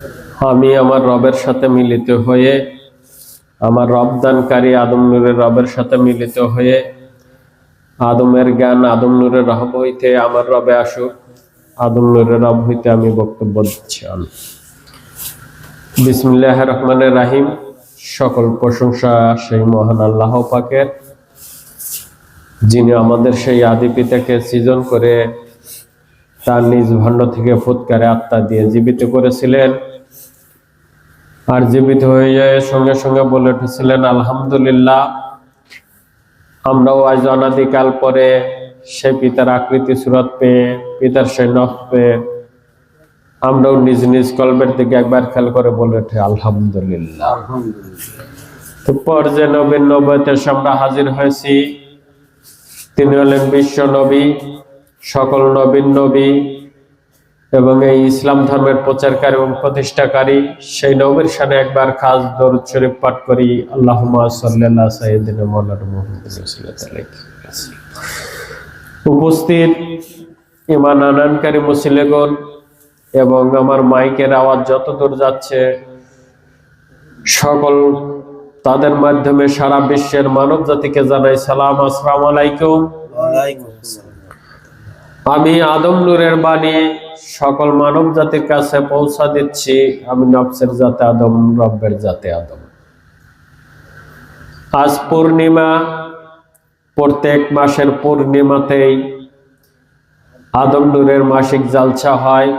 আমি আমার রবের সাথে মিলিত হয়ে, আমার রবদানকারী আদম নূরের রবের সাথে মিলিত হয়ে, আদমের জ্ঞান আদম নূরের রব হইতে আমার রবে আসুক, আদম নূরের রব হইতে আমি বক্তব্য দিচ্ছি। বিসমিল্লাহির রহমানির রহিম। সকল প্রশংসা সেই মহান আল্লাহ পাকের, যিনি আমাদের সেই আদি পিতাকে সৃজন করে তার নিজ ভাণ্ড থেকে ফুৎকারে আত্মা দিয়ে জীবিত করেছিলেন, আর জীবিত হয়ে যায় সঙ্গে সঙ্গে বলে উঠেছিলেন আলহামদুলিল্লাহ। আমরাও আজ অনাদিকাল পরে সে পিতার আকৃতি সুরত পেয়ে, পিতার সেই নখ পেয়ে আমরাও নিজ নিজ কলবের দিকে একবার খেয়াল করে বলে ওঠে আলহামদুলিল্লাহ। তো পর্যে নবীন নবুয়তে আমরা হাজির হয়েছি। তিনি হলেন বিশ্ব নবী, সকল নবীন নবী এবং এই ইসলাম ধর্মের প্রচারকারী এবং প্রতিষ্ঠাকারী। সেই নবীর শানে একবার খাস দরুদ শরীফ পাঠ করি। আল্লাহুম্মা সাল্লি আলা সাইয়্যিদিনা মাওলানা মুহাম্মাদ সাল্লাল্লাহু আলাইহি ওয়াসাল্লাম। উপস্থিত ঈমান আনয়নকারী মুসলিমগণ এবং আমার মাইকের আওয়াজ যতদূর যাচ্ছে সকল তাদের মাধ্যমে সারা বিশ্বের মানব জাতিকে জানাই সালাম, আসসালামু আলাইকুম। আমি আদম নূরের বাণী সকল মানব জাতির কাছে পৌঁছা দিচ্ছি। আমি নফসের জাতে আদম, রব্বের জাতে আদম। আজ পূর্ণিমা, প্রত্যেক মাসের পূর্ণিমাতেই আদম নূরের মাসিক জালসা হয়।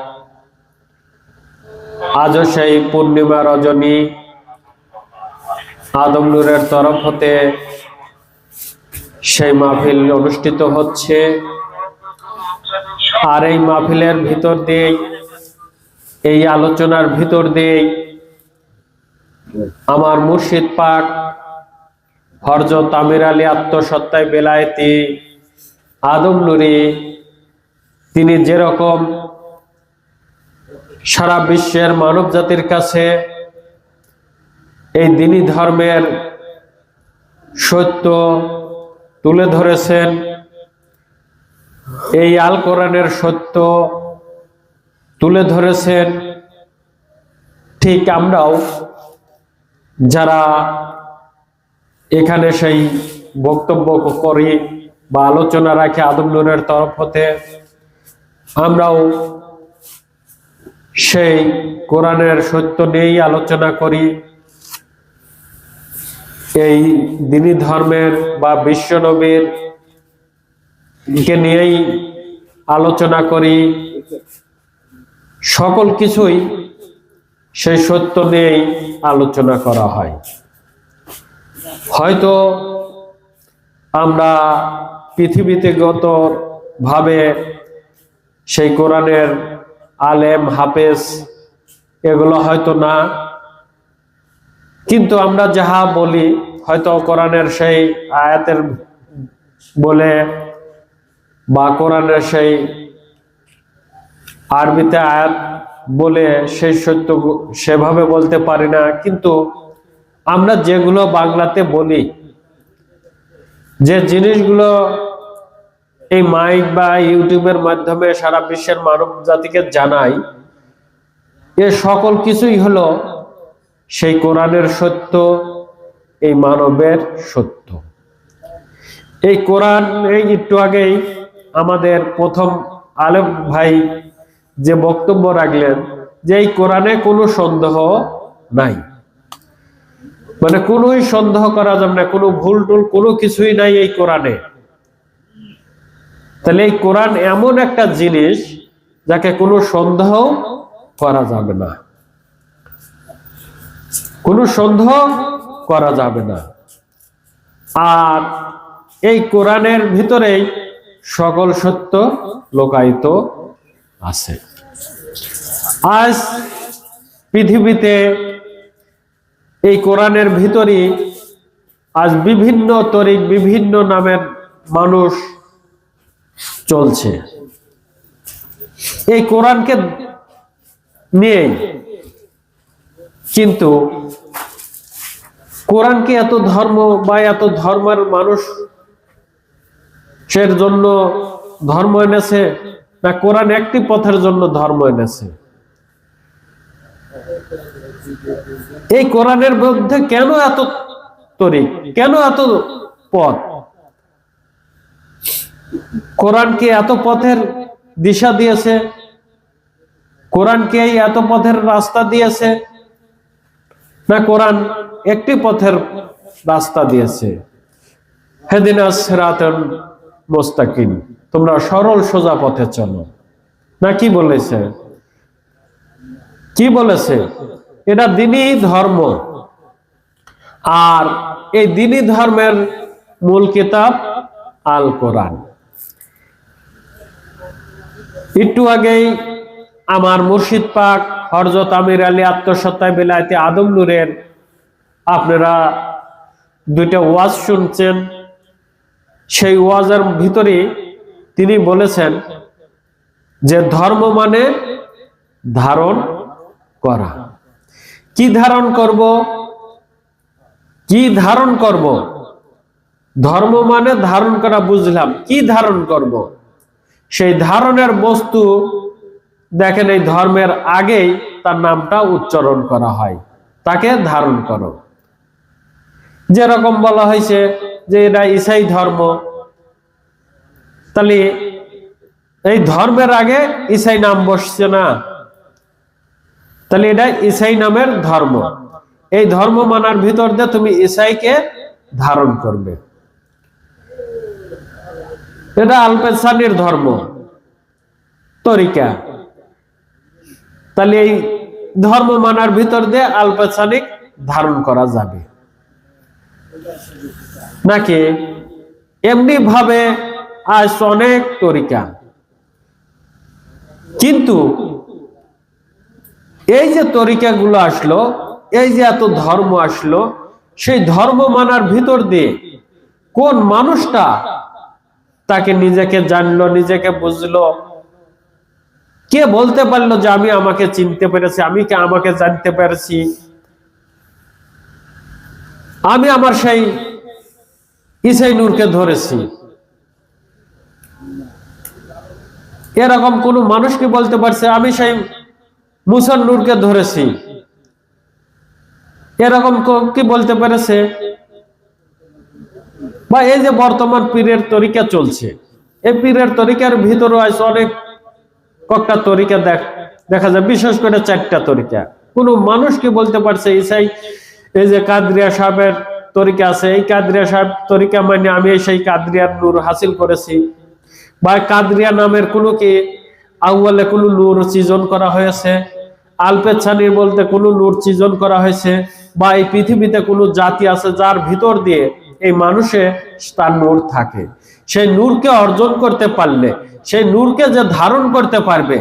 আজও সেই পূর্ণিমা রজনী আদম নূরের তরফ হতে সেই মাহফিল অনুষ্ঠিত হচ্ছে। আর এই মাহফিলের ভিতর দিয়ে, এই আলোচনার ভিতর দিয়ে আমার মুর্শিদ পাক হযরত আমির আলী আত্মসত্তায় বেলায়েতি আদম নূরী, তিনি যেরকম সারা বিশ্বের মানব জাতির কাছে এই দ্বীনি ধর্মের সত্য তুলে ধরেছেন, এই আল কোরআনের সত্য তুলে ধরেছেন, ঠিক আমরাও যারা এখানে সেই বক্তব্য করি বা আলোচনা রাখি আদম নূরের তরফ হতে, আমরাও সেই কোরআনের সত্য নিয়েই আলোচনা করি। এই দ্বীনি ধর্মের বা বিশ্ব নবীর কে নিয়েই আলোচনা করি। সকল কিছুই সেই সত্য নিয়েই আলোচনা করা হয়। হয়তো আমরা পৃথিবীতে গত ভাবে সেই কোরআনের আলেম হাফেজ এগুলো হয়তো না, কিন্তু আমরা যাহা বলি হয়তো কোরআনের সেই আয়াতের বলে বা কোরআনের সেই আরবিতে আয়াত বলে সেই সত্য সেভাবে বলতে পারি না, কিন্তু আমরা যেগুলো বাংলাতে বলি, যে জিনিসগুলো এই মাইক বা ইউটিউবের মাধ্যমে সারা বিশ্বের মানব জাতিকে জানাই, এ সকল কিছুই হলো সেই কোরআনের সত্য, এই মানবের সত্য। এই কোরআন, এই একটু আগেই আমাদের প্রথম আলেম ভাই যে বক্তব্য রাখলেন যে এই কোরআনে কোনো সন্দেহ নাই, মানে কোনোই সন্দেহ করা যাবে না, কোনো ভুল টুল কোনো কিছুই নাই এই কোরআনে। তাহলে এই কোরআন এমন একটা জিনিস যাকে কোনো সন্দেহ করা যাবে না, কোনো সন্দেহ করা যাবে না। আর এই কোরআনের ভিতরেই সকল সত্য লুকায়িত আছে। আজ পৃথিবীতে এই কোরআনের ভিতরই আজ বিভিন্ন তরিক, বিভিন্ন নামের মানুষ চলছে এই কোরআনকে নিয়ে। কিন্তু কোরআনকে এত ধর্ম বা এত ধর্মের মানুষের জন্য ধর্ম এনেছে, না কোরআন একটি পথের জন্য ধর্ম এনেছে? এই কোরআনের মধ্যে কেন এত তরিক, কেন এত পথ? কোরআন কি এত পথের দিশা দিয়েছে? কোরআন কি এই এত পথের রাস্তা দিয়েছে? না, কোরআন একটি পথের রাস্তা দিয়েছে, হেদিনাস সিরাতাল মুস্তাকিম, তোমরা সরল সোজা পথে চলো। না কি বলেছে? কি বলেছে? এটা দ্বীনি ধর্ম, আর এই দ্বীনি ধর্মের মূল কিতাব আল কোরআন। একটু আগেই আমার মুর্শিদ পাক হযরত আমির আলী আত্মসত্তায় বিলায়েতে আদম নূরের আপনারা দুইটা ওয়াজ শুনছেন। সেই ওয়াজের ভিতরে তিনি বলেছেন যে ধর্ম মানে ধারণ করা। কি ধারণ করব? কি ধারণ করব? ধর্ম মানে ধারণ করা, বুঝলাম। কি ধারণ করব? সেই ধারণের বস্তু দেখেন, এই ধর্মের আগেই তার নামটা উচ্চারণ করা হয়, তাকে ধারণ করো। যেরকম বলা হয়েছে যে এটা ঈসাই ধর্ম, তাহলে এই ধর্মের আগে ঈসাই নাম বসছে না, তাহলে এটা ঈসাই নামের ধর্ম। এই ধর্ম মানার ভিতর দিয়ে তুমি ঈসাইকে ধারণ করবে। এটা আলপেসানির ধর্ম, তরিকা। তাহলে এই ধর্ম মানার ভিতর দিয়ে আলপেসানিক ধারণ করা যাবে নাকি? এমনি ভাবে আজ অনেক তরিকা, কিন্তু এই যে তরিকাগুলো আসলো, এই যে এত ধর্ম আসলো, সেই ধর্ম মানার ভিতর দিয়ে কোন মানুষটা তাকে নিজেকে জানলো, নিজেকে বুঝলো? কে বলতে পারলো যে আমি আমাকে চিনতে পেরেছি, আমি আমাকে জানতে পেরেছি, আমি আমার সেই ঈসাই নূরকে ধরেছি? এরকম কোন মানুষ কি বলতে পারছে আমি সেই মুসার নূরকে ধরেছি? এরকম কি বলতে পেরেছে? বা এই যে বর্তমান পীরের তরিকা চলছে, এই পীরের তরিকার ভিতরে আছে অনেক কয়েকটা তরিকা দেখা যায়, বিশেষ করে 4টা তরিকা। কোন মানুষ কি বলতে পারছে ঈসাই, এই যে কাদরিয়া সাহেবের তরিকা আছে, এই কাদরিয়া সাহেব তরিকা মানে আমি সেই কাদরিয়ার নূর হাসিল করেছি? বা কাদরিয়া নামের কোনো কি আউয়ালে কোনো নূর সৃজন করা হয়েছে? আলপেছানির বলতে কোনো নূর সৃজন করা হয়েছে? বা এই পৃথিবীতে কোনো জাতি আছে যার ভিতর দিয়ে এই মানুষে তার নূর থাকে? সেই নূরকে অর্জন করতে পারলে, সেই নূরকে যে ধারণ করতে পারবে,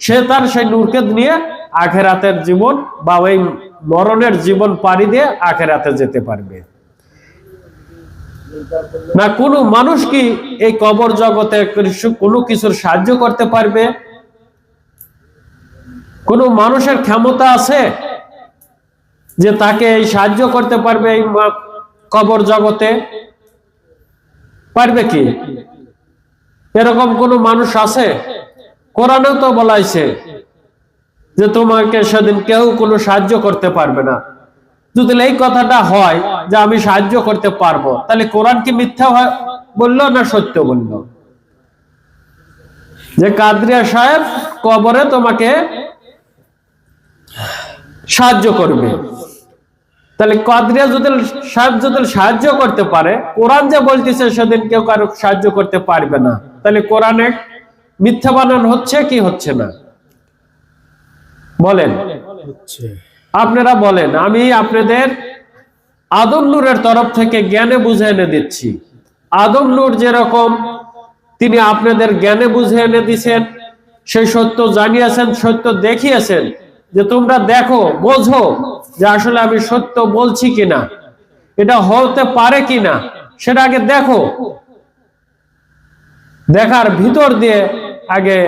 সে তার সেই নূরকে নিয়ে আখেরাতের জীবন বা ওই মরণের জীবন পাড়ি দিয়ে আখেরাতে যেতে পারবে। না কোনো মানুষ কি এই কবর জগতে কোনো কিছুর সাহায্য করতে পারবে? কোন মানুষের ক্ষমতা আছে যে তাকে এই সাহায্য করতে পারবে এই কবর জগতে? পারবে কি? এরকম কোন মানুষ আছে? কোরআনেও তো বলা হয়েছে যে তোমাকে সেদিন কেউ কোনো সাহায্য করতে পারবে না। যদি এই কথাটা হয় যে আমি সাহায্য করতে পারবো, তাহলে কোরআন কি মিথ্যা বললো না সত্য বললো? যে কাদরিয়া সাহেব কবরে তোমাকে সাহায্য করবে, তাহলে কাদরিয়া সাহেব যদি সাহায্য করতে পারে, কোরআন যে বলতেছে সেদিন কেউ কারো সাহায্য করতে পারবে না, তাহলে কোরআনে মিথ্যা বানান হচ্ছে কি হচ্ছে না? বলেন, আপনারা বলেন। আমি আপনাদের আদম নূরের তরফ থেকে জ্ঞানে বুঝে এনে দিচ্ছি। আদম নূর যেরকম তিনি আপনাদের জ্ঞানে বুঝে এনে দিয়েছেন, সেই সত্য জানিয়েছেন, সত্য দেখিয়েছেন, যে তোমরা দেখো, বোঝো যে আসলে আমি সত্য বলছি কিনা, এটা হতে পারে কিনা, সেটা আগে দেখো। দেখার ভিতর দিয়ে আগে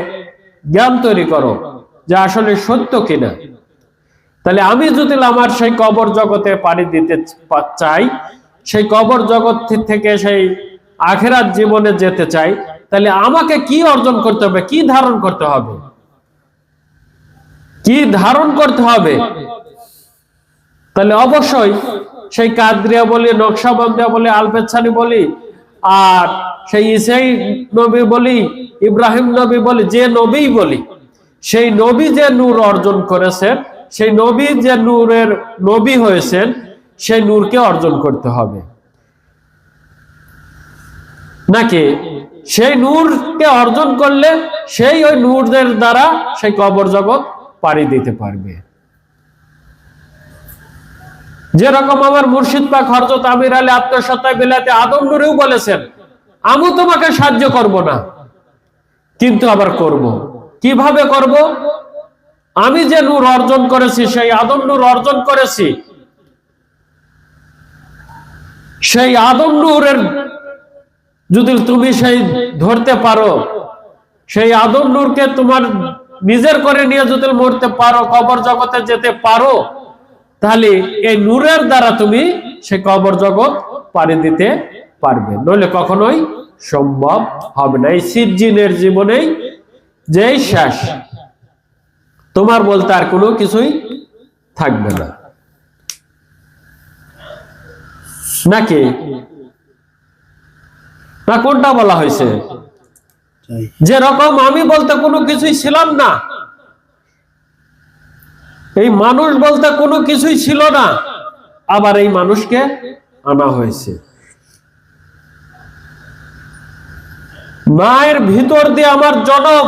জ্ঞান তৈরি করো যে আসলে সত্য কিনা। তাহলে আমি যদি আমার সেই কবর জগতে পাড়ি দিতে চাই, সেই কবর জগৎ থেকে সেই আখেরাত জীবনে যেতে চাই, তাহলে আমাকে কি অর্জন করতে হবে, কি ধারণ করতে হবে? কি ধারণ করতে হবে? তাহলে অবশ্যই সেই কাদরিয়া বলি, নকশবন্দিয়া বলি, আলবেছানি বলি, আর সেই ঈসাই নবী বলি, ইব্রাহিম নবী বলি, যে নবী বলি, সেই নবী যে নূর অর্জন করেছেন, সেই নবী যে নূরের নবী হয়েছেন, সেই নূরকে অর্জন করতে হবে। নাকি সেই নূরকে অর্জন করলে সেই ওই নূরের দ্বারা সেই কবর জগৎ পাড়ি দিতে পারবে। যেরকম আমার মুর্শিদ পাক হযরত আমির আলী আত্মসত্তায় বিলাতে আদম নূরেও বলেছেন, আমি তোমাকে সাহায্য করব না, কিন্তু আবার করব। কিভাবে করব? আমি যে নূর অর্জন করেছি, সেই আদম নূর অর্জন করেছি, সেই আদম নূরের যদি তুমি সেই ধরতে পারো, সেই আদম নূরকে তোমার নিজের করে নিয়ে যদি মরতে পারো, কবর জগতে যেতে পারো, তাহলে এই নূরের দ্বারা তুমি সেই কবর জগৎ পাড়ি দিতে পারবে, নইলে কখনোই সম্ভব হবে না। এই সিজ্জিনের জীবনেই যেই শেষ, তোমার বলতে আর কোনো কিছুই থাকবে না। নাকি না কোনটা বলা হয়েছে? যেরকম আমি বলতে কোনো কিছুই ছিলাম না, এই মানুষ বলতে কোনো কিছুই ছিল না, আবার এই মানুষকে আনা হয়েছে। মায়ের ভিতর দিয়ে আমার জন্ম,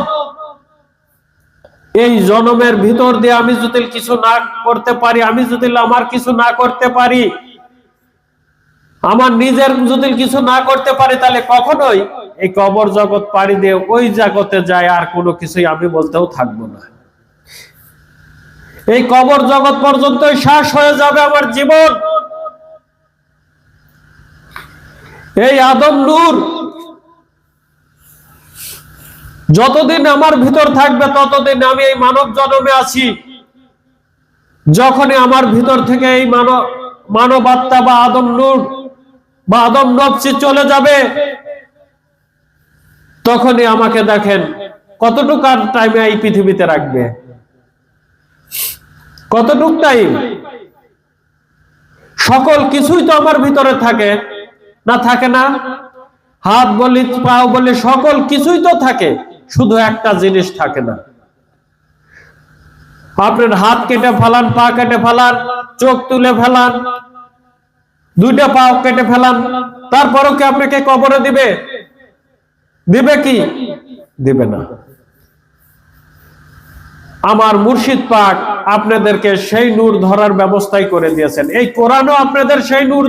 এই জন্মের ভিতর দিয়ে আমি যদি কিছু না করতে পারি, আমি যদি আমার কিছু না করতে পারি, আমার নিজের যদি কিছু না করতে পারি, তাহলে কখনোই এই কবর জগৎ পাড়ি দিয়ে ওই জগতে যায় আর কোনো কিছুই আমি বলতেও থাকবো না। এই কবর জগৎ পর্যন্ত শেষ হয়ে যাবে আমার জীবন। এই আদম নূর যতদিন আমার ভিতর থাকবে, ততদিন আমি এই মানব জন্মে আছি। যখনই আমার ভিতর থেকে এই মানব আত্মা বা আদম নূর বা আদম নফসি চলে যাবে, তখনই আমাকে দেখেন কতটুকু টাইমে এই পৃথিবীতে রাখবে, কতটুক টাইম। সকল কিছুই তো আমার ভিতরে থাকে না, থাকে না? হাত বলি, পা বলি, সকল কিছুই তো থাকে, শুধু একটা জিনিস থাকে না। আপনার হাত কেটে ফেলান, পা কেটে ফেলান, চোখ তুলে ফেলান, দুইটা পা কেটে ফেলান, তারপরও কি আপনাকে কবরে দিবে? দিবে কি? দিবে না। আমার মুর্শিদ পাক আপনাদেরকে সেই নূর ধরার ব্যবস্থাই করে দিয়েছেন। এই কোরআনও আপনাদের সেই নূর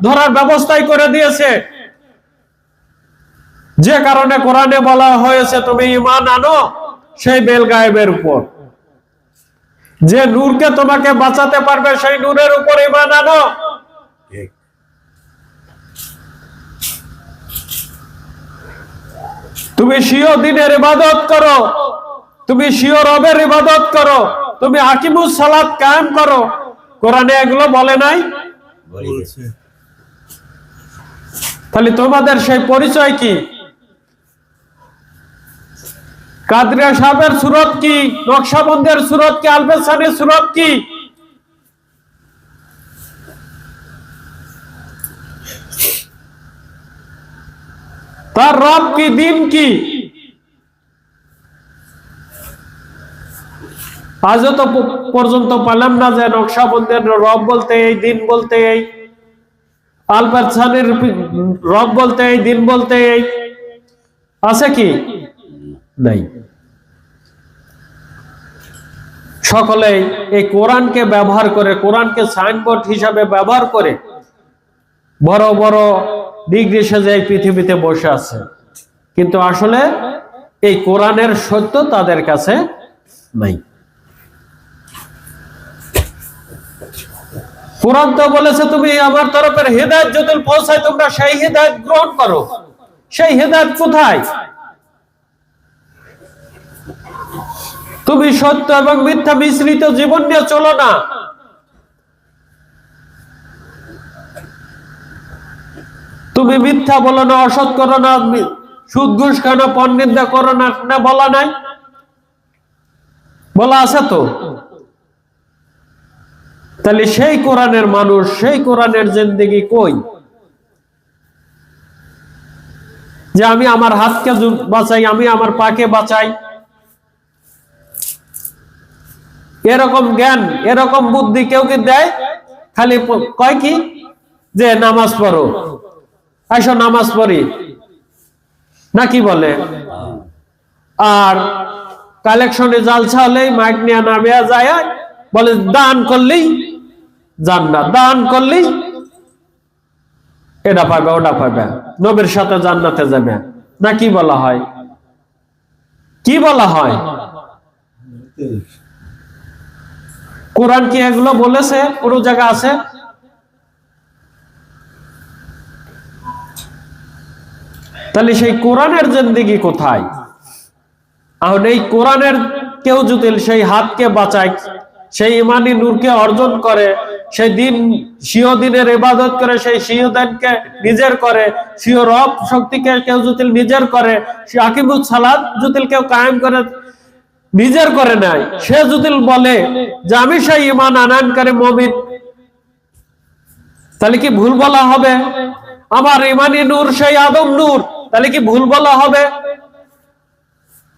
ধরার ব্যবস্থাই করে দিয়েছে। যে কারণে কোরআনে বলা হয়েছে, তুমি ঈমান আনো সেই বেল গায়েবের উপর। যে নূরকে তোমাকে বাঁচাতে পারবে, সেই নূরের উপর ঈমান আনো। তুমি স্বীয় দ্বীনের ইবাদত করো, তুমি স্বীয় রবের ইবাদত করো, তুমি আকিমুস সালাত কায়েম করো। কোরআনে এগুলো বলে নাই? তাহলে তোমাদের সেই পরিচয় কি? কাদরিয়া সাহেবের সুরত কি? নকশবন্দিয়ার সুরত কি? আলবেছানির সুরত কি? তার রব কি? দিন কি? আজও তো পর্যন্ত পেলাম না যে নকশবন্দিয়ার রব বলতে এই, দিন বলতে এই, আলবেছানির রব বলতে এই, দিন বলতে এই। আছে কি? নাই। সকলেই এই কোরআনকে ব্যবহার করে, কোরআনকে সাইনবোর্ড হিসাবে ব্যবহার করে বড় বড় ডিগ্রি সেজে এই পৃথিবীতে বসে আছে, কিন্তু আসলে এই কোরআনের সত্য তাদের কাছে নাই। কোরআন তো বলেছে, তুমি আমার তরফের হিদায়াত যদি পৌঁছায়, তোমরা সেই হিদায়াত গ্রহণ করো। সেই হিদায়াত কোথায়? তুমি সত্য এবং মিথ্যা মিশ্রিত জীবন নিয়ে চলো না। তুমি মিথ্যা বলো না, অসৎ করো না, সুদ ঘুষ খানো, পরনিন্দা করো না, বলা নাই? বলা আছে তো। তাহলে সেই কোরআনের মানুষ, সেই কোরআনের জিন্দেগি কই? যে আমি আমার হাতকে বাঁচাই, আমি আমার পাকে বাঁচাই, এরকম জ্ঞান, এরকম বুদ্ধি কেউ কি দেয়? খালি কয় কি যে নামাজ পড়ো, আসো নামাজ পড়ি, নাকি বলে? আর কালেকশনে জালসা হলেই মাইক নিয়ে নামে যায়, বলে দান করলেই জান্নাত, দান করলেই এটা পাবে ওটা পাবে, নবীর সাথে জান্নাতে যাবে, না কি বলা হয়? কি বলা হয়? কোরআন কি এগুলো বলেছে? কোন জায়গা আছে? তাহলে সেই কোরআনের জিন্দেগি কোথায়? এখন এই কোরআনের কেউ যদি সেই হাতকে বাঁচায়, সেই ইমানি নূরকে অর্জন করে, সেই দিন স্বীয় দিনের ইবাদত করে, সেই স্বীয় দিনকে নিজের করে, স্বীয় রব শক্তিকে কেউ যদি নিজের করে, সে আকিমুস সালাত যদি কেউ কায়েম করে নিজের করে নেয়, সে যদি বলে যে আমি সেই ইমান আনয়নকারী মুমিন, তাহলে কি ভুল বলা হবে? আমার ইমানি নূর সেই আদম নূর, তাহলে কি ভুল বলা হবে?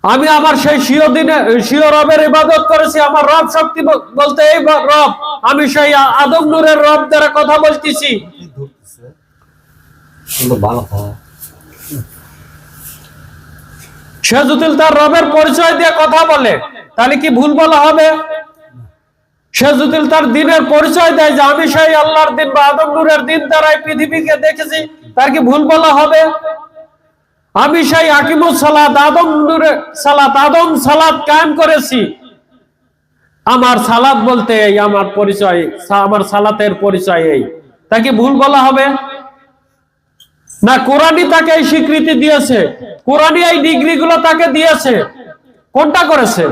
আমি আমার সেই স্বীয় দিনে স্বীয় রবের ইবাদত করেছি, আমার রব শক্তি বলতে এই রব, আমি সেই আদম নূরের রব দ্বারা কথা বলতেছি। সে যদি তার রবের পরিচয় দিয়ে কথা বলে, তাহলে কি ভুল বলা হবে? সে যদি তার দিনের পরিচয় দেয় যে আমি সেই আল্লাহর দিন বা আদম নূরের দিন দ্বারাই পৃথিবীকে দেখেছি, তার কি ভুল বলা হবে? আমি সেই আকিমুস সালাত, আদম নূরের সালাত, আদম সালাত কায়েম করেছি, আমার সালাত বলতে এই, আমার পরিচয়, আমার সালাতের পরিচয় এই, তাকে ভুল বলা হবে? না কোরআনই তাকে এই স্বীকৃতি দিয়েছে, কোরআনই এই ডিগ্রি গুলো তাকে দিয়েছে, কোনটা করেছে?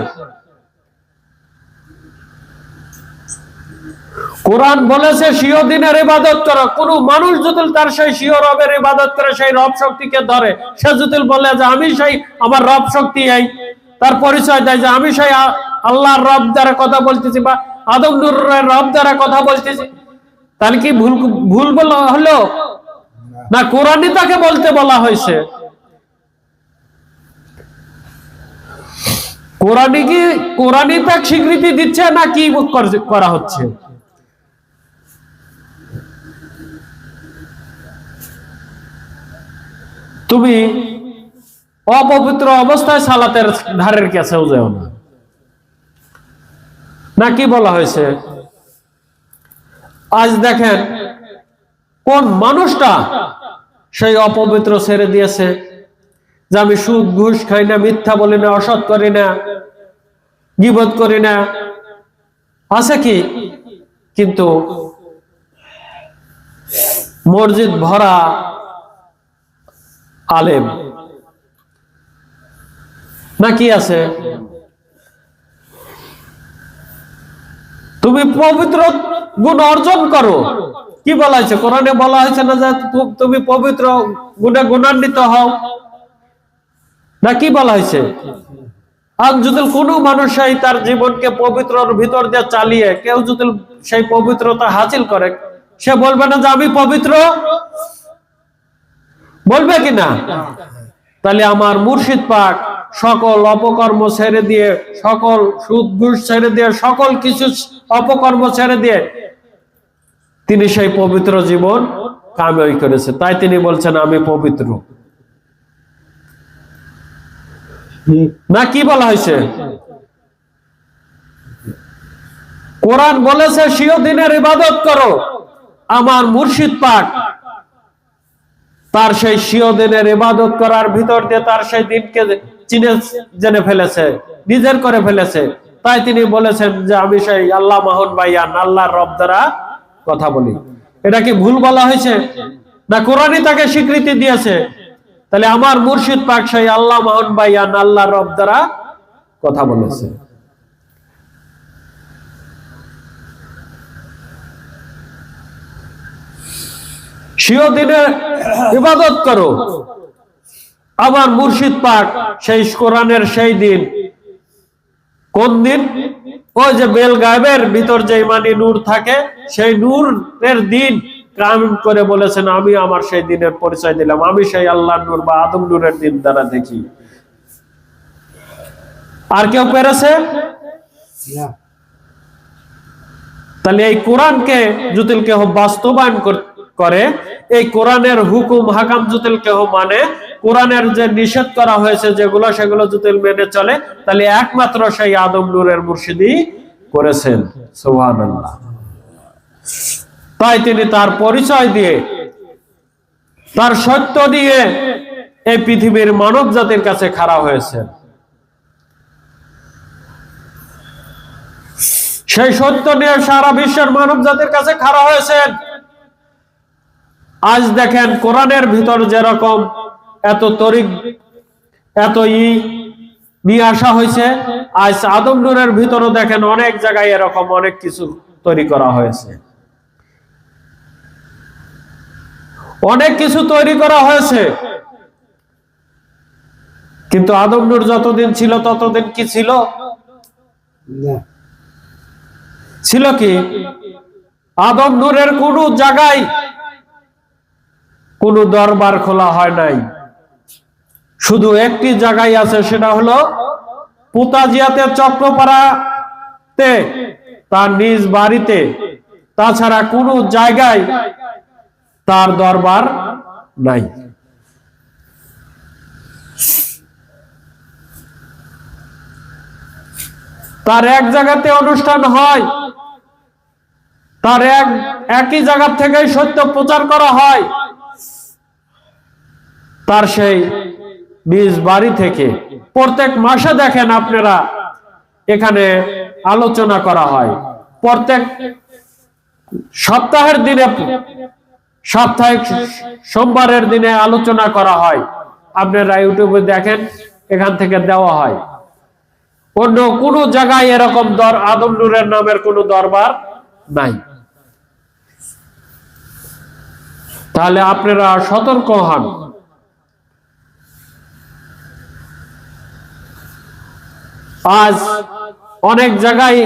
কোরআন বলেছে স্বীয় দিনের ইবাদত করো। কোন মানুষ যদি তার সেই স্বীয় রবের ইবাদত করে, সেই রব শক্তিকে ধরে, সে যদি বলে যে আমি সেই আমার রব শক্তি এই, তার পরিচয় দেয় যে আমি সেই আল্লাহর রব দ্বারা কথা বলতেছি বা আদম নূরের রব দ্বারা কথা বলতেছি, তাহলে কি ভুল ভুল বলা হলো? না কোরআনই তাকে বলতে বলা হয়েছে। কোরআনই তাকে স্বীকৃতি দিচ্ছে, না কি করা হচ্ছে? তুমি অপবিত্র অবস্থায় সালাতের ধারের কাছেও যাও না, না কি বলা হয়েছে? আজ দেখেন কোন মানুষটা সেই অপবিত্র ছেড়ে দিয়েছে, যে আমি সুদ ঘুষ খাই না, মিথ্যা বলি না, অসৎ করি না, গীবত করি না, আছে কি? কিন্তু মসজিদ ভরা আলেম, না কি আছে? তুমি পবিত্র গুণ অর্জন করো, কি বলা হয়েছে? কোরআনে বলা হয়েছে না যে তুমি পবিত্র গুণে গুণান্বিত হও, না কি বলা হয়েছে? আর যদি কোনো মানুষ তার জীবনকে পবিত্রর ভিতর দিয়ে চালিয়ে কেউ যদি সেই পবিত্রতা হাসিল করে, সে বলবে না যে আমি পবিত্র? বলবে কিনা? তাহলে আমার মুর্শিদ পাক সকল অপকর্ম ছেড়ে দিয়ে, সকল সুদ ঘুষ ছেড়ে দিয়ে, সকল কিছু অপকর্ম ছেড়ে দিয়ে তিনি সেই পবিত্র জীবন কামাই করেছে, তাই তিনি বলছেন আমি পবিত্র। না কি বলা হয়েছে? কোরআন বলেছে স্বীয় দিনের ইবাদত করো, আমার মুর্শিদ পাক তার সেই স্বীয় দিনের ইবাদত করার ভিতর দিয়ে তার সেই দিনকে চিনে জেনে ফেলেছে, নিজের করে ফেলেছে, তাই তিনি বলেছেন যে আমি সেই আল্লাহ মাহন বাইয়ান, আল্লাহর রব দ্বারা কথা বলি। এটা কি ভুল বলা হয়েছে? না কোরআনই তাকে স্বীকৃতি দিয়েছে? তাহলে আমার মুর্শিদ পাক সেই আল্লাহ মাহন বাইয়ান, আল্লাহর রব দ্বারা কথা বলেছে। স্বীয় দিনে ইবাদত করো, আমার মুর্শিদ পাক সেই কোরআনের সেই দিন কোন দিন? ওই যে বেল গায়েবের ভিতর যে ইমানি নূর থাকে, সেই নূরের দিন কায়েম করে বলেছেন, আমি আমার সেই দিনের পরিচয় দিলাম, আমি সেই আল্লাহর নূর বা আদম নূরের দিন দ্বারা দেখি। আর কেউ পেরেছে? তাহলে এই কোরআনকে জুতিল কেহ বাস্তবায়ন করে, এই কোরআনের হুকুম হাকাম জুতিল কেহ মানে, কোরআনের যে নিষেধ করা হয়েছে যেগুলো, সেগুলো জুতিল মেনে চলে, তাহলে একমাত্র সেই আদম নূরের মুর্শিদি করেছেন। সুবহানাল্লাহ। তাই তিনি তার পরিচয় দিয়ে, তার সত্য দিয়ে এই পৃথিবীর মানব জাতির কাছে খাড়া হয়েছেন। সেই সত্য নিয়ে সারা বিশ্বের মানব জাতির কাছে খাড়া হয়েছেন। আজ দেখেন কোরআনের ভিতর যেরকম এত তরিক, এত নিয়ে আসা হয়েছে, আজ আদম নূরের ভিতরও দেখেন অনেক জায়গায় এরকম অনেক কিছু তৈরি করা হয়েছে। অনেক কিছু তৈরি করা হয়েছে, কিন্তু আদম নূর যতদিন ছিল ততদিন কি ছিল? ছিল কি? আদম নূরের কোন জায়গায় কোন দরবার খোলা হয় নাই। শুধু একটি জায়গায় আছে, সেটা হলো পুতাজিয়াতে চক্রপাড়াতে, তার নিজ বাড়িতে। তাছাড়া কোন জায়গায় তার দরবার নাই। তার এক জায়গাতে অনুষ্ঠান হয়, তার একই জায়গা থেকে সত্য প্রচার করা হয়, তার সেই নিজ বাড়ি থেকে। প্রত্যেক মাসে দেখেন আপনারা এখানে আলোচনা করা হয়, প্রত্যেক সপ্তাহের দিনে, সাপ্তাহিক সোমবারের দিনে আলোচনা করা হয়। আপনারা ইউটিউবে দেখেন, এখান থেকে দেওয়া হয়। অন্য কোন জায়গায় এরকম আদম নূরের নামের কোন দরবার নাই। তাহলে আপনারা সতর্ক হন। আজ অনেক জায়গায়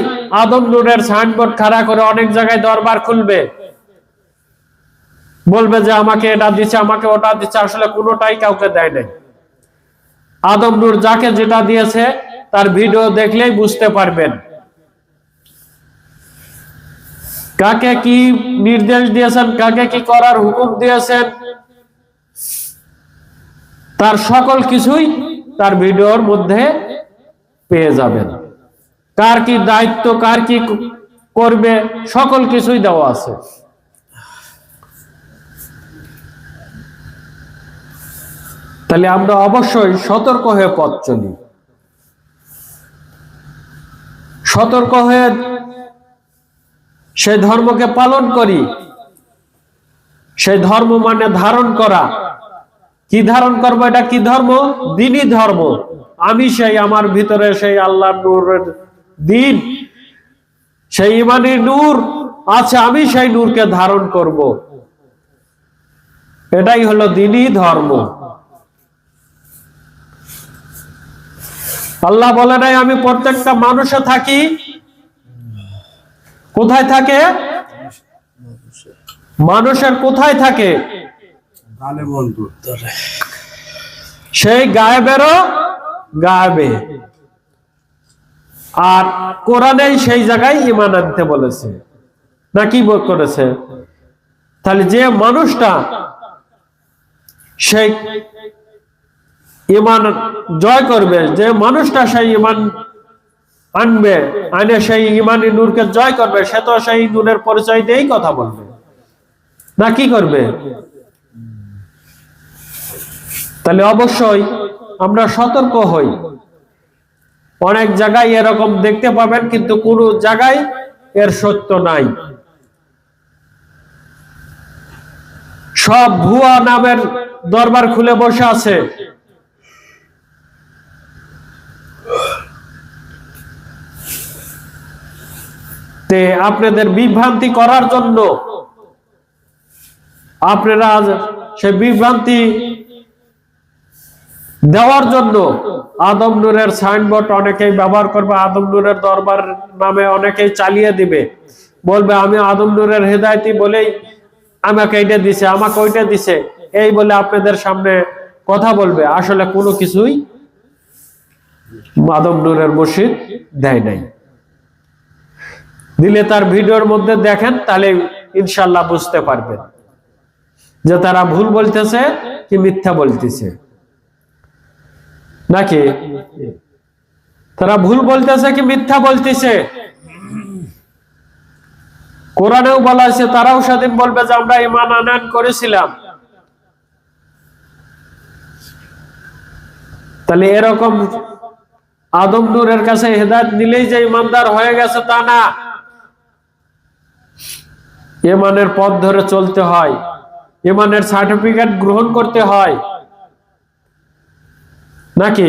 আদম নূরের সাইনবোর্ড খাড়া করে অনেক জায়গায় দরবার খুলবে, বলবে যে আমাকে এটা দিচ্ছে, আমাকে ওটা দিচ্ছে। আসলে কোনোটাই কাউকে দেয় নাই। আদম নূর যাকে যেটা দিয়েছে তার ভিডিও দেখলেই বুঝতে পারবেন কাকে কি নির্দেশ দিয়েছেন, কাকে কি করার হুকুম দিয়েছেন, তার সকল কিছুই তার ভিডিওর মধ্যে পেয়ে যাবেন। কার কি দায়িত্ব, কার কি করবে, সকল কিছুই দেওয়া আছে। তাহলে আমরা অবশ্যই সতর্ক হয়ে পথ চলি, সতর্ক হয়ে সেই ধর্মকে পালন করি। সেই ধর্ম মানে ধারণ করা। কি ধারণ করবো? এটা কি ধর্ম? দ্বীনি ধর্ম। আমি সেই, আমার ভিতরে সেই আল্লাহর নূরের দ্বীন, সেই ইমানি নূর আছে, আমি সেই নূরকে ধারণ করব। এটাই হলো দ্বীনি ধর্ম। আল্লাহ বলে নাই আমি প্রত্যেকটা মানুষে থাকি। কোথায় থাকে? মানুষের কোথায় থাকে? সেই গায়েবেরও গায়েবে। আর কোরআনে সেই জায়গায় ঈমান আনতে বলেছে, নাকি করেছে? তাহলে যে মানুষটা সেই ঈমান জয় করবে, যে মানুষটা সেই ঈমান আনবে, আনে সেই ঈমানি নূরকে জয় করবে, সে তো সেই নূরের পরিচয় দিয়েই কথা বলবে, না কি করবে? তাহলে অবশ্যই আমরা সতর্ক হই। অনেক জায়গায় এরকম দেখতে পাবেন, কিন্তু কোন জায়গায় এর সত্য নাই। সব ভুয়া নামের দরবার খুলে বসে আছে। তে আপনাদের বিভ্রান্তি করার জন্য আপনারা সেই বিভ্রান্তি দেওয়ার জন্য আদম নূরের সাইনবোর্ড অনেকেই ব্যবহার করবে, আদম নূরের দরবার নামে অনেকেই চালিয়ে দিবে, বলবে আমি আদম নূরের হেদায়েতি বলেই আমাকে এইটা দিছে, আমাকে ওইটা দিছে, এই বলে আপনাদের সামনে কথা বলবে। আসলে কোনো কিছুই আদম নূরের মুর্শিদ দেয় নাই। দিলে তার ভিডিওর মধ্যে দেখেন, তাহলে ইনশাল্লাহ বুঝতে পারবেন যে তারা ভুল বলতেছে কি মিথ্যা বলতেছে। নাকি তারা ভুল বলতেছে কি মিথ্যা বলতেছে? কোরআনেও বলা আছে, তারাও সেদিন বলবে যে আমরা ঈমান আনয়ন করেছিলাম। তাহলে এরকম আদম নূরের কাছে হেদায়েত নিলেই যে ঈমানদার হয়ে গেছে তা না, ঈমানের পথ ধরে চলতে হয়, ঈমানের সার্টিফিকেট গ্রহণ করতে হয়। নাকি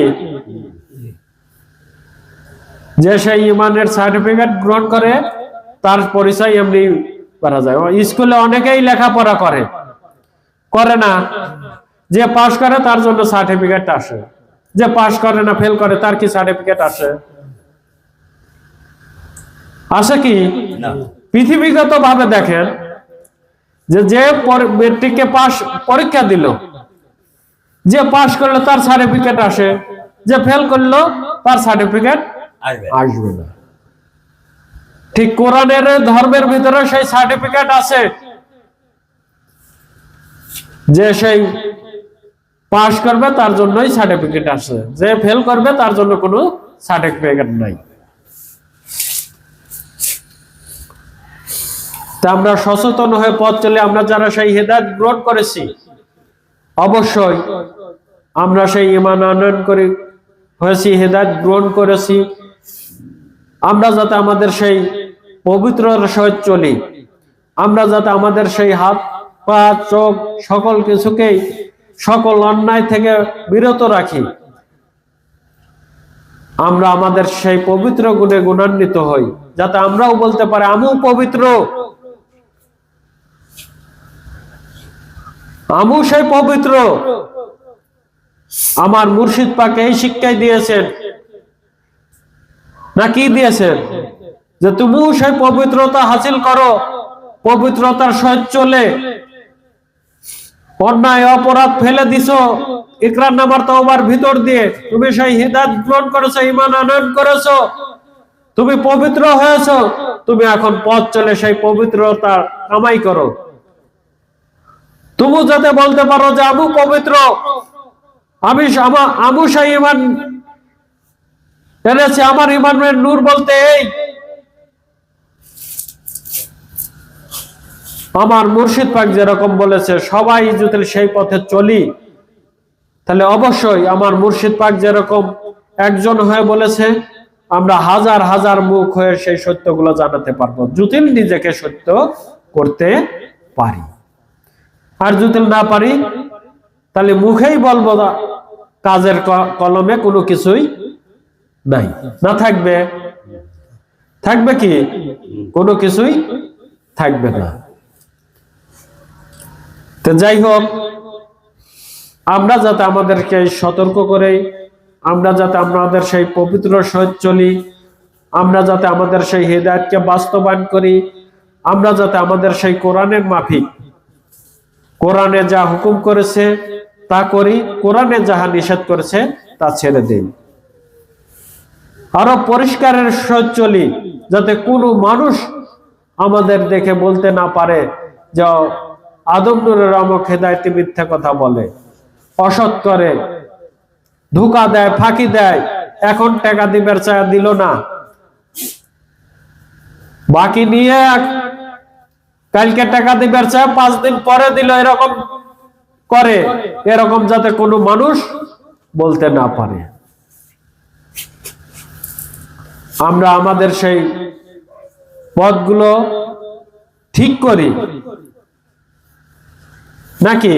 যে সেই ঈমানের সার্টিফিকেট গ্রহণ করে তার পরিচয় এমনি করা যায়। স্কুলে অনেকেই লেখাপড়া করে না, যে পাস করে তার জন্য সার্টিফিকেট আসে, যে পাস করে না ফেল করে তার কি সার্টিফিকেট আসে? আসে কি? পৃথিবীগত ভাবে দেখেন যে যে মেট্রিকে পাস পরীক্ষা দিল, যে পাস করলো তার সার্টিফিকেট আসে, যে ফেল করলো তার সার্টিফিকেট আসবে না। ঠিক কোরআনের ধর্মের ভিতরে সেই সার্টিফিকেট আছে, যে সেই পাস করবে তার জন্যই সার্টিফিকেট আছে, যে ফেল করবে তার জন্য কোনো সার্টিফিকেট নাই। তা আমরা সচেতন হয়ে পথ চলে আমরা যারা সেই হেদায়েত গ্রহণ করেছি, অবশ্যই আমরা সেই ঈমান আনয়ন করে হয়েছি, হেদায়েত গ্রহণ করেছি, আমরা যাতে আমাদের সেই পবিত্রতার সহিত চলি, আমরা যাতে আমাদের সেই হাত পা চোখ সকল কিছুকেই সকল অন্যায় থেকে বিরত রাখি, আমরা আমাদের সেই পবিত্র গুণে গুণান্বিত হই, যাতে আমরাও বলতে পারি আমিও পবিত্র, আমিও সেই পবিত্র। আমার মুর্শিদ পাক এই শিক্ষাই দিয়েছেন, না কি দিয়েছেন? যে তুমিও সেই পবিত্রতা হাসিল করো, পবিত্রতার সহিত চলে অন্যায় অপরাধ ফেলে দিছো ইকরার নামার তওবার ভিতর দিয়ে, তুমি সেই হিদায়াত গ্রহণ করেছো, ঈমান আনয়ন করেছো, তুমি পবিত্র হয়েছো, তুমি এখন পথ চলে সেই পবিত্রতা কামাই করো। তুমি যাতে বলতে পারো যে আমি পবিত্র, আমি সেই ঈমান এনেছি, আমার ঈমানের নূর বলতে এই, আমার মুর্শিদ পাক যেরকম বলেছে সবাই যদি সেই পথে চলি, তাহলে অবশ্যই আমার মুর্শিদ পাক যেরকম একজন হয়ে বলেছে, আমরা হাজার হাজার মুখ হয়ে সেই সত্যগুলো জানাতে পারবো, যদি নিজেকে সত্য করতে পারি। আর যদি না পারি তাহলে মুখেই বলবো, কাজের কলমে কোনো কিছুই নাই, না থাকবে কি? কোনো কিছুই থাকবে না। তো যাই হোক, আমরা যাতে আমাদেরকে সতর্ক করে, আমরা যাতে আমাদের সেই পবিত্র সহিত চলি, আমরা যাতে আমাদের সেই হিদায়াতকে বাস্তবায়ন করি, আমরা যাতে আমাদের সেই কোরআনের মাফিক, কোরআনে যা হুকুম করেছে তা করি, কোরআনে যাহা নিষেধ করেছে তা ছেড়ে দেই, আরো পরিষ্কারের সহিত চলি, যাতে কোনো মানুষ আমাদের দেখে বলতে না পারে যে আদম নূরের অমুক হেদায়েতি মিথ্যা কথা বলে, অসৎ করে, ধোঁকা দেয়, ফাঁকি দেয়, এখন টাকা দিবার চায় দিল না, বাকি নিয়ে কালকে টাকা দিবার চায় 5 দিন পরে দিল, এরকম করে, এরকম যাতে কোনো মানুষ বলতে না পারে। আমরা আমাদের সেই পথগুলো ঠিক করি, নাকি?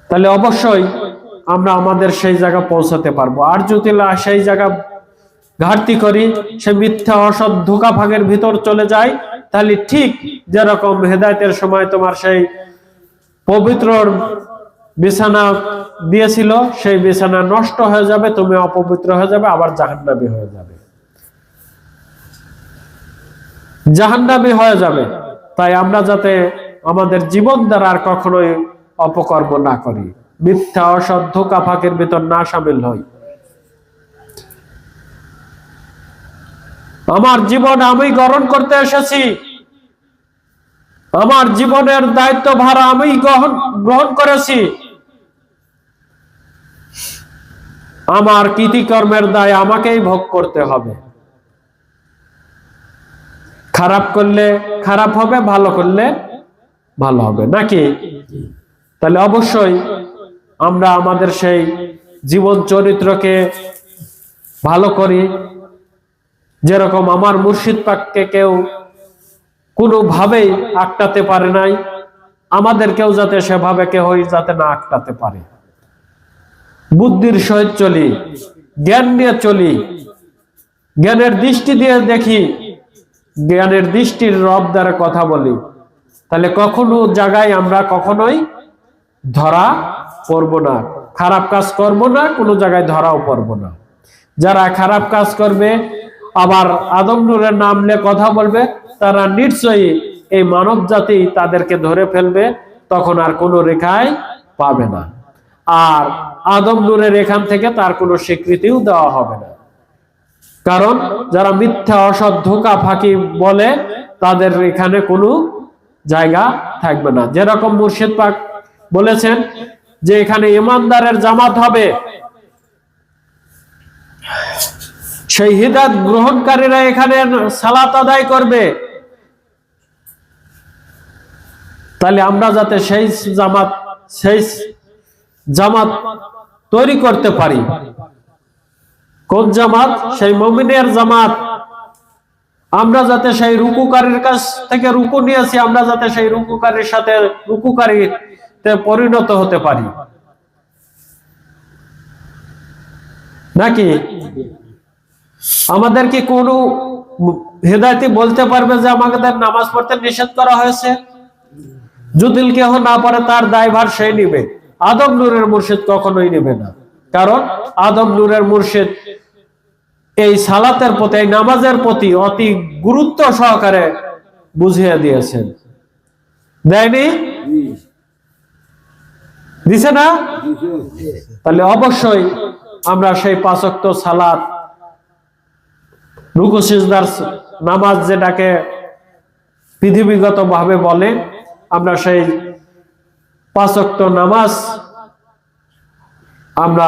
তাহলে অবশ্যই আমরা আমাদের সেই জায়গা পৌঁছাতে পারবো। আর যদি সেই জায়গা ঘাটতি করি, সে মিথ্যা অসৎ ধোঁকা ভাগের ভিতর চলে যায়, তাহলে ঠিক যেরকম হেদায়েতের সময় তোমার সেই পবিত্র বিছানা দিয়েছিল সেই বিছানা নষ্ট হয়ে যাবে, তুমি অপবিত্র হয়ে যাবে, আবার জাহান্নামী হয়ে যাবে, জাহান্নামী হয়ে যাবে। তাই আমরা যাতে আমাদের জীবন দ্বারা আর কখনোই অপকর্ম না করি, মিথ্যা অসৎ ধোঁকা ফাঁকের ভিতর না সামিল হই। আমার জীবন আমি গ্রহণ করতে এসেছি, আমার জীবনের দায়িত্ব ভার আমি গ্রহণ করেছি, আমার কৃতিকর্মের দায় আমাকেই ভোগ করতে হবে। খারাপ করলে খারাপ হবে, ভালো করলে ভালো হবে, নাকি? তাহলে অবশ্যই আমরা আমাদের সেই জীবন চরিত্রকে ভালো করি। যেরকম আমার মুর্শিদ পাককে কেউ কোনোভাবেই আটকাতে পারে নাই, আমাদেরকেও যাতে সেভাবে কেউ যাতে না আটকাতে পারে। বুদ্ধির সহিত চলি, জ্ঞান নিয়ে চলি, জ্ঞানের দৃষ্টি দিয়ে দেখি, জ্ঞানের দৃষ্টির রব দ্বারা কথা বলি, তাহলে কখনো জায়গায় আমরা কখনোই ধরা পড়ব না, খারাপ কাজ করব না, কোনো জায়গায় ধরাও পড়ব না। যারা খারাপ কাজ করবে আবার আদম নূরের নাম নিয়ে কথা বলবে, তারা নিশ্চয়ই এই মানব জাতি তাদেরকে ধরে ফেলবে, তখন আর কোনো রেখায় পাবে না, আর আদম নূরের এখান থেকে তার কোনো স্বীকৃতিও দেওয়া হবে না। কারণ যারা মিথ্যা অসৎ ধোঁকা ফাঁকি বলে, তাদের এখানে কোনো জায়গা থাকবে না। যেরকম মুর্শিদ পাক বলেছেন যে এখানে ইমানদারের জামাত হবে, সেই হিদায়াত গ্রহণকারীরা এখানে সালাত আদায় করবে। তাহলে আমরা যাতে সেই জামাত তৈরি করতে পারি। কোন জামাত? সেই মুমিনের জামাত। আমরা যাতে সেই রুকুকারীর কাছ থেকে রুকু নিয়েছি, আমরা যাতে সেই রুকুকারীর সাথে রুকুকারীতে পরিণত হতে পারি, নাকি? আমাদের কি কোনো হেদায়েতি বলতে পারবে যে আমাদের নামাজ পড়তে নিষেধ করা হয়েছে? যদি কেউ না পড়ে তার দায়ভার সেই নিবে, আদম নূরের মুর্শিদ কখনোই নেবে না। কারণ আদম নূরের মুর্শিদ এই সালাতের প্রতি, এই নামাজের প্রতি অতি গুরুত্ব সহকারে বুঝিয়ে দিয়েছেন, দেয়নি? দিছে না? তাহলে অবশ্যই আমরা সেই 5 ওয়াক্ত সালাত, রুকু সিজদার নামাজ যেটাকে পৃথিবীগত ভাবে বলে, আমরা সেই 5 ওয়াক্ত নামাজ আমরা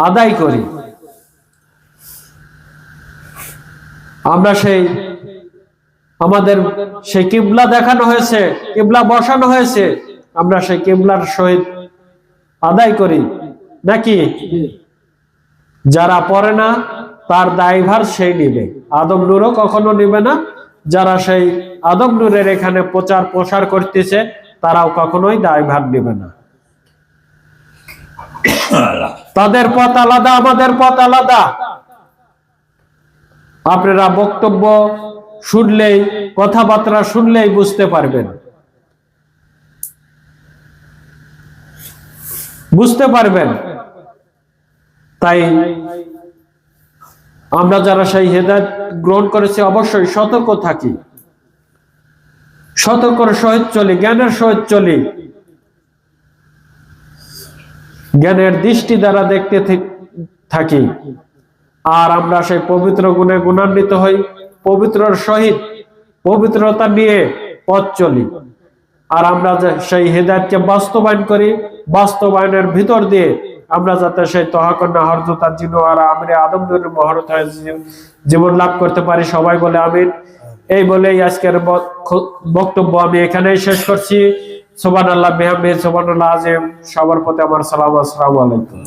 আদায় করি। আমরা সেই আমাদের সেই কিবলা দেখানো হয়েছে, কিবলা বসানো হয়েছে, আমরা সেই কিবলার সহিত আদায় করি, নাকি? যারা পড়ে না তার দায়ভার সেই নিবে, আদম নূরও কখনো নিবে না। যারা সেই আদম নূরের এখানে প্রচার প্রসার করতেছে, তারাও কখনোই দায়ভার নিবে না। তাদের পথ আলাদা, আমাদের পথ আলাদা। আপনারা বক্তব্য শুনলেই, কথাবার্তা শুনলেই বুঝতে পারবেন, তাই আমরা যারা সেই হেদায়েত গ্রহণ করেছি অবশ্যই সতর্ক থাকি, সতর্কর সহিত চলি, জ্ঞানের সহিত চলি, জ্ঞানের দৃষ্টি দ্বারা দেখতে থাকি, আর আমরা সেই পবিত্র গুণে গুণান্বিত হই, পবিত্রর সহিত পবিত্রতা নিয়ে পথ চলি, আর আমরা সেই হেদায়েতকে বাস্তবায়ন করি। বাস্তবায়নের ভিতর দিয়ে আমরা যাতে সেই তহাকন্যা হরজতা জিনোয়ারা আমিরে আদম নূরের মহরত জীবন লাভ করতে পারি, সবাই বলে আমিন। এই বলেই আজকের বক্তব্য আমি এখানেই শেষ করছি। সুবহানাল্লাহ বিহামদিহি, সুবহানাল্লাহ আযীম। সবার প্রতি আমার সালাম, আসসালামু আলাইকুম।